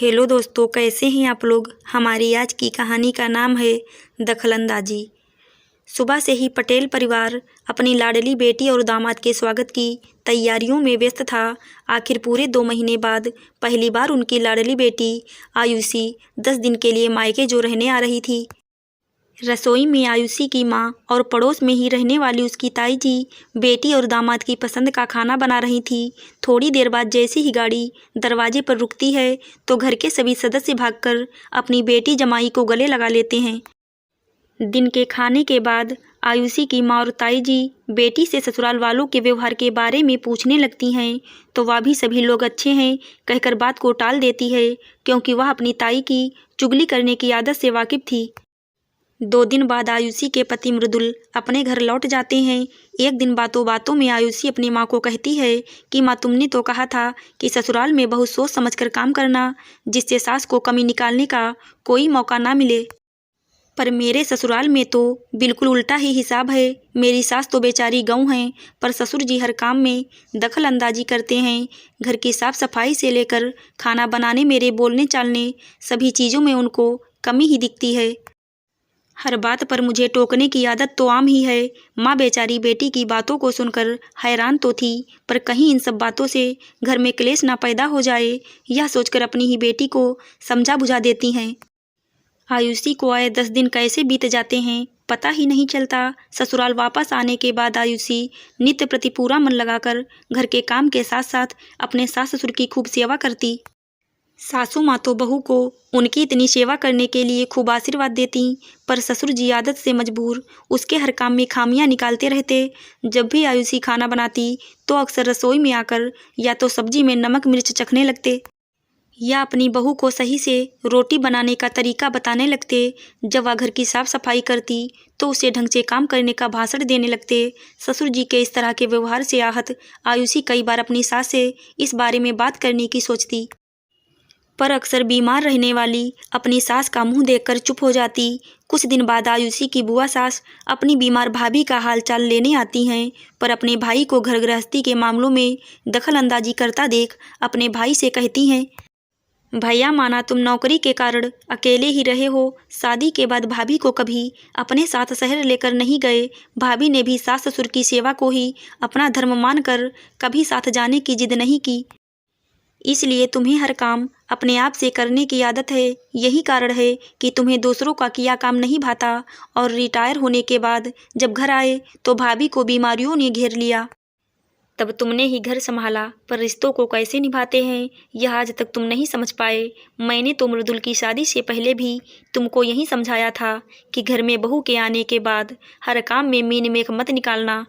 Hello दोस्तों, कैसे हैं आप लोग। हमारी आज की कहानी का नाम है दखलंदाजी। सुबह से ही पटेल परिवार अपनी लाडली बेटी और दामाद के स्वागत की तैयारियों में व्यस्त था। आखिर पूरे 2 महीने बाद पहली बार उनकी लाडली बेटी आयुषी 10 दिन के लिए मायके जो रहने आ रही थी। रसोई में आयुषी की माँ और पड़ोस में ही रहने वाली उसकी ताई जी बेटी और दामाद की पसंद का खाना बना रही थी। थोड़ी देर बाद जैसे ही गाड़ी दरवाजे पर रुकती है तो घर के सभी सदस्य भागकर अपनी बेटी जमाई को गले लगा लेते हैं। दिन के खाने के बाद आयुषी की माँ और ताई जी बेटी से ससुराल वालों के व्यवहार के बारे में पूछने लगती हैं तो वह भी सभी लोग अच्छे हैं कहकर बात को टाल देती है, क्योंकि वह अपनी ताई की चुगली करने की आदत से वाकिफ थी। 2 दिन बाद आयुषी के पति मृदुल अपने घर लौट जाते हैं। एक दिन बातों बातों में आयुषी अपनी माँ को कहती है कि माँ, तुमने तो कहा था कि ससुराल में बहुत सोच समझकर काम करना, जिससे सास को कमी निकालने का कोई मौका ना मिले। पर मेरे ससुराल में तो बिल्कुल उल्टा ही हिसाब है। मेरी सास तो बेचारी गऊ हैं, पर ससुर जी हर काम में दखल अंदाजी करते हैं। घर की साफ सफाई से लेकर खाना बनाने, मेरे बोलने चालने, सभी चीज़ों में उनको कमी ही दिखती है। हर बात पर मुझे टोकने की आदत तो आम ही है। माँ बेचारी बेटी की बातों को सुनकर हैरान तो थी, पर कहीं इन सब बातों से घर में क्लेश ना पैदा हो जाए, यह सोचकर अपनी ही बेटी को समझा बुझा देती हैं। आयुषी को आए 10 दिन कैसे बीत जाते हैं पता ही नहीं चलता। ससुराल वापस आने के बाद आयुषी नित्य प्रति पूरा मन लगाकर घर के काम के साथ साथ अपने सास ससुर की खूब सेवा करती। सासू माँ तो बहू को उनकी इतनी सेवा करने के लिए खूब आशीर्वाद देती, पर ससुर जी आदत से मजबूर उसके हर काम में खामियां निकालते रहते। जब भी आयुषी खाना बनाती तो अक्सर रसोई में आकर या तो सब्जी में नमक मिर्च चखने लगते या अपनी बहू को सही से रोटी बनाने का तरीका बताने लगते। जब वह घर की साफ सफाई करती तो उसे ढंग से काम करने का भाषण देने लगते। ससुर जी के इस तरह के व्यवहार से आहत आयुषी कई बार अपनी सास से इस बारे में बात करने की सोचती, पर अक्सर बीमार रहने वाली अपनी सास का मुंह देखकर चुप हो जाती। कुछ दिन बाद आयुषी की बुआ सास अपनी बीमार भाभी का हालचाल लेने आती हैं, पर अपने भाई को घर गृहस्थी के मामलों में दखल अंदाजी करता देख अपने भाई से कहती हैं, भैया माना तुम नौकरी के कारण अकेले ही रहे हो। शादी के बाद भाभी को कभी अपने साथ शहर लेकर नहीं गए। भाभी ने भी सास ससुर की सेवा को ही अपना धर्म मानकर कभी साथ जाने की जिद नहीं की। इसलिए तुम्हें हर काम अपने आप से करने की आदत है। यही कारण है कि तुम्हें दूसरों का किया काम नहीं भाता। और रिटायर होने के बाद जब घर आए तो भाभी को बीमारियों ने घेर लिया। तब तुमने ही घर संभाला, पर रिश्तों को कैसे निभाते हैं यह आज तक तुम नहीं समझ पाए। मैंने तो मृदुल की शादी से पहले भी तुमको यही समझाया था कि घर में बहू के आने के बाद हर काम में मीन मेख मत निकालना,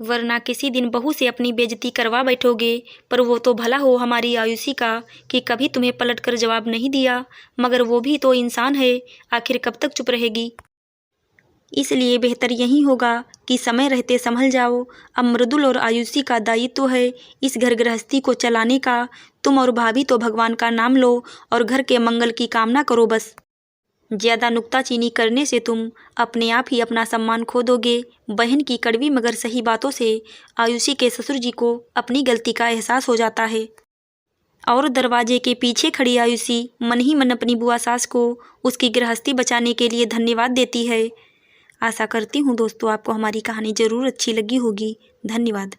वरना किसी दिन बहू से अपनी बेइज्जती करवा बैठोगे। पर वो तो भला हो हमारी आयुषी का कि कभी तुम्हें पलट कर जवाब नहीं दिया, मगर वो भी तो इंसान है, आखिर कब तक चुप रहेगी। इसलिए बेहतर यही होगा कि समय रहते संभल जाओ। अब मृदुल और आयुषी का दायित्व है इस घर गृहस्थी को चलाने का। तुम और भाभी तो भगवान का नाम लो और घर के मंगल की कामना करो बस। ज़्यादा नुक्ताचीनी करने से तुम अपने आप ही अपना सम्मान खो दोगे। बहन की कड़वी मगर सही बातों से आयुषी के ससुर जी को अपनी गलती का एहसास हो जाता है और दरवाजे के पीछे खड़ी आयुषी मन ही मन अपनी बुआ सास को उसकी गृहस्थी बचाने के लिए धन्यवाद देती है। आशा करती हूँ दोस्तों आपको हमारी कहानी ज़रूर अच्छी लगी होगी। धन्यवाद।